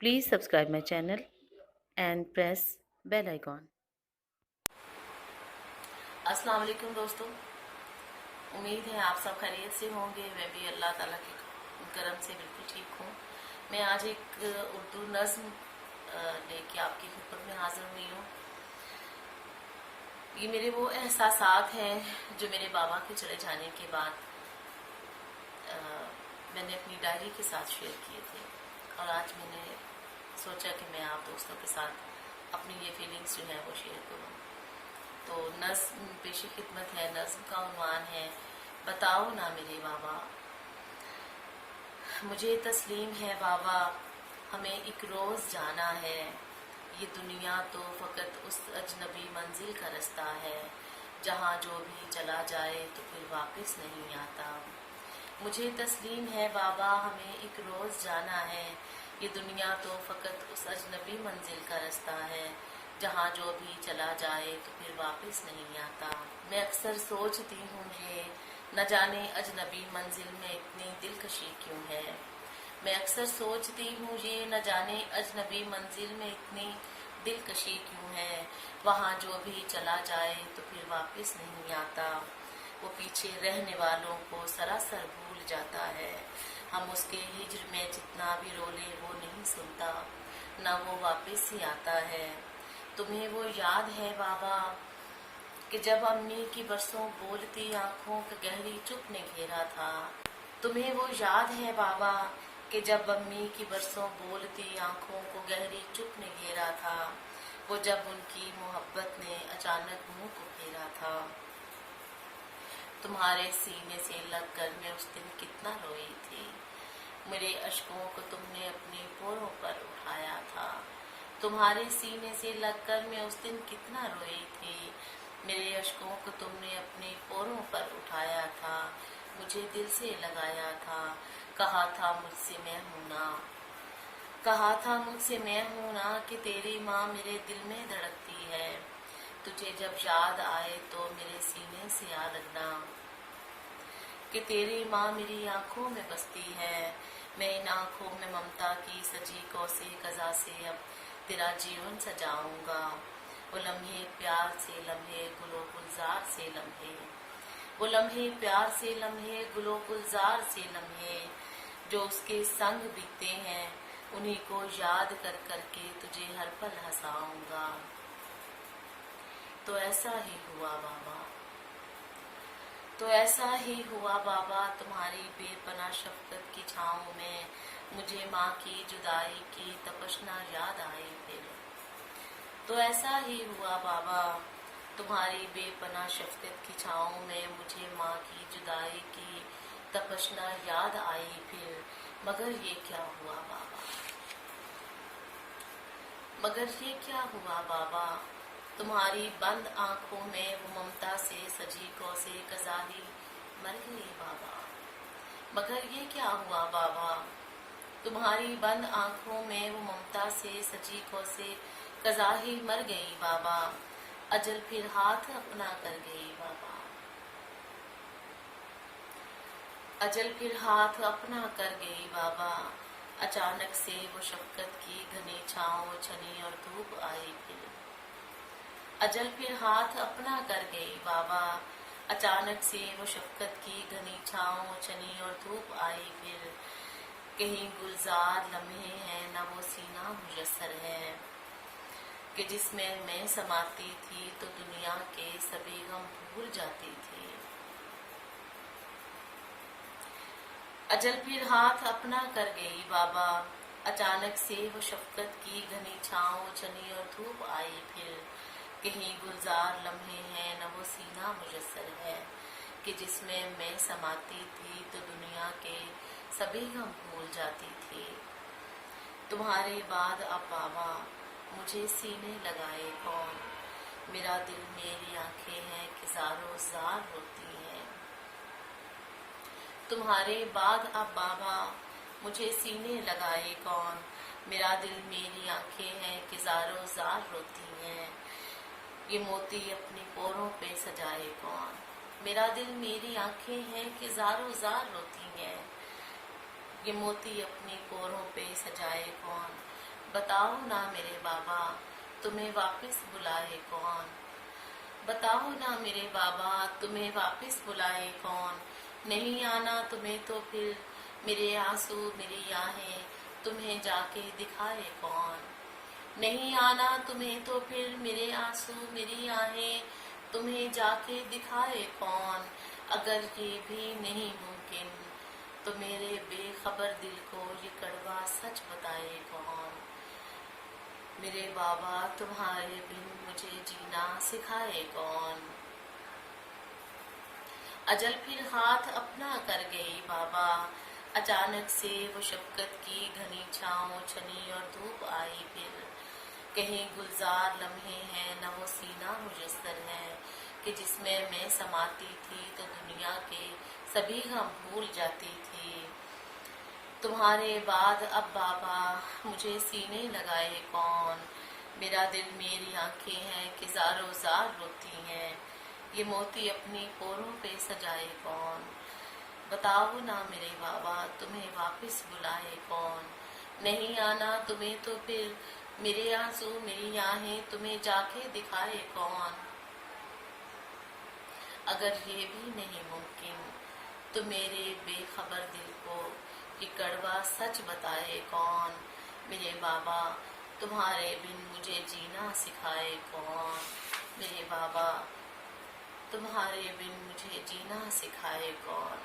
Please subscribe my channel and press bell icon. अस्सलाम वालेकुम दोस्तों, उम्मीद है आप सब खैरियत से होंगे। मैं भी अल्लाह ताला के करम से बिल्कुल ठीक हूँ। मैं आज एक उर्दू नज़्म लेके आपकी खिदमत में हाजिर हुई हूँ। ये मेरे वो एहसासात हैं जो मेरे बाबा के चले जाने के बाद मैंने अपनी डायरी के साथ शेयर किए थे, और आज मैंने सोचा कि मैं आप दोस्तों के साथ अपनी ये फीलिंग्स जो है वो शेयर करूँ। तो नज़्म पेश खिदमत है। नज़्म का उन्वान है, बताओ ना मेरे बाबा। मुझे तस्लीम है बाबा, हमें एक रोज़ जाना है। ये दुनिया तो फ़कत उस अजनबी मंजिल का रास्ता है, जहाँ जो भी चला जाए तो फिर वापस नहीं आता। मुझे तस्लीम है बाबा, हमें एक रोज़ जाना है। ये दुनिया तो फ़कत उस अजनबी मंजिल का रास्ता है, जहाँ जो भी चला जाए तो फिर वापस नहीं आता। मैं अक्सर सोचती हूँ ये न जाने अजनबी मंजिल में इतनी दिलकशी क्यों है। मैं अक्सर सोचती हूँ ये न जाने अजनबी मंजिल में इतनी दिलकशी क्यों है। वहाँ जो भी चला जाए तो फिर वापस नहीं आता। वो पीछे रहने वालों को सरासर भूल जाता है। हम उसके हिज्र में जितना भी रोले वो नहीं सुनता, न वो वापस ही आता है। तुम्हें वो याद है बाबा कि जब अम्मी की बरसों बोलती आंखों का गहरी चुप ने घेरा था। तुम्हें वो याद है बाबा कि जब अम्मी की बरसों बोलती आंखों को गहरी चुप ने घेरा था। वो जब उनकी मोहब्बत ने अचानक मुंह को फेरा था। तुम्हारे सीने से लगकर मैं उस दिन कितना रोई थी। मेरे अश्कों को तुमने अपने पोरों पर उठाया था। तुम्हारे सीने से लगकर मैं उस दिन कितना रोई थी। मेरे अश्कों को तुमने अपने पोरों पर उठाया था। मुझे दिल से लगाया था। कहा था मुझसे मैं हूं ना, कहा था मुझसे मैं हूं ना कि तेरी माँ मेरे दिल में धड़कती है। तुझे जब याद आए तो मेरे सीने से आ लगना कि तेरी माँ मेरी आंखों में बसती है। मैं इन आंखों में ममता की सजी कौसे कज़ा से अब तेरा जीवन सजाऊंगा। वो लम्हे प्यार से लम्हे गुलो गुलजार से लम्हे, वो लम्हे प्यार से लम्हे गुलो गुलजार से लम्हे जो उसके संग बीते हैं, उन्हीं को याद कर करके तुझे हर पल हंसाऊंगा। तो ऐसा ही हुआ बाबा, तो ऐसा ही हुआ बाबा। तुम्हारी बेपनाह शफकत की छाँव में मुझे माँ की जुदाई की तपस्ना याद आई फिर। तो ऐसा ही हुआ बाबा, तुम्हारी बेपनाह शफकत की छाँव में मुझे माँ की जुदाई की तपस्ना याद आई फिर। मगर ये क्या हुआ बाबा, मगर ये क्या हुआ बाबा। तुम्हारी बंद आंखों में वो ममता से सजी कौसे कज़ाही मर गई बाबा। मगर ये क्या हुआ बाबा, तुम्हारी बंद आंखों में वो ममता से सजी कौसे कज़ाही मर गई बाबा। अजल फिर हाथ अपना कर गई बाबा, अजल फिर हाथ अपना कर गई बाबा। अचानक से वो शफकत की घनी छाँव छनी और धूप आई फिर। अजल फिर हाथ अपना कर गई बाबा। अचानक से वो शफकत की घनी छाँव छनी और धूप आई फिर। कहीं गुलजार लम्हे हैं न वो सीना मुयस्सर है कि जिसमें मैं समाती थी तो दुनिया के सभी गम भूल जाती थी। अजल फिर हाथ अपना कर गई बाबा। अचानक से वो शफकत की घनी छाँव छनी और धूप आई फिर। कहीं गुलजार लम्हे हैं न वो सीना मुयस्सर है कि जिसमें मैं समाती थी तो दुनिया के सभी गम भूल जाती थी। तुम्हारे बाद अब बाबा मुझे सीने लगाए कौन। मेरा दिल मेरी आंखें हैं कि ज़ारो ज़ार रोती हैं। तुम्हारे बाद अब बाबा मुझे सीने लगाए कौन। मेरा दिल मेरी आंखें हैं कि ज़ारो ज़ार रोती हैं। ये मोती अपनी पोरों पे सजाए कौन। मेरा दिल मेरी आंखें हैं कि ज़ारो ज़ार रोती हैं। ये मोती अपनी पोरों पे सजाए कौन। بتاؤ نا میرے بابا تمہیں واپس بلائے کون، بتاؤ نا میرے بابا تمہیں واپس بلائے کون، نہیں آنا تمہیں تو پھر میرے آنسو میری آہیں تمہیں جا کے دکھائے کون، نہیں آنا تمہیں تو پھر میرے آنسو میری آہیں تمہیں جا کے دکھائے کون، اگر یہ بھی نہیں ممکن تو میرے بے خبر دل کو یہ کڑوا سچ بتائے کون، میرے بابا تمہارے بن مجھے جینا سکھائے کون، اجل پھر ہاتھ اپنا کر گئی بابا، اچانک سے وہ شفقت کی گھنی چھاؤں چھنی اور دھوپ آئی پھر، کہیں گلزار لمحے ہیں نہ وہ سینہ مجسر ہے کہ جس میں میں سماتی تھی تو دنیا کے سبھی غم بھول جاتی تھی، تمہارے بعد اب بابا مجھے سینے لگائے کون، میرا دل میری آنکھیں ہیں کہ زاروں زار روتی ہیں، یہ موتی اپنی پوروں پہ سجائے کون، بتاؤ نا میرے بابا تمہیں واپس بلائے کون، نہیں آنا تمہیں تو پھر میرے آنسو میری آہیں تمہیں جا کے دکھائے کون، اگر یہ بھی نہیں ممکن تو میرے بے خبر دل کو یہ کڑوا سچ بتائے کون، میرے بابا تمہارے بن مجھے جینا سکھائے کون، میرے بابا تمہارے بن مجھے جینا سکھائے کون۔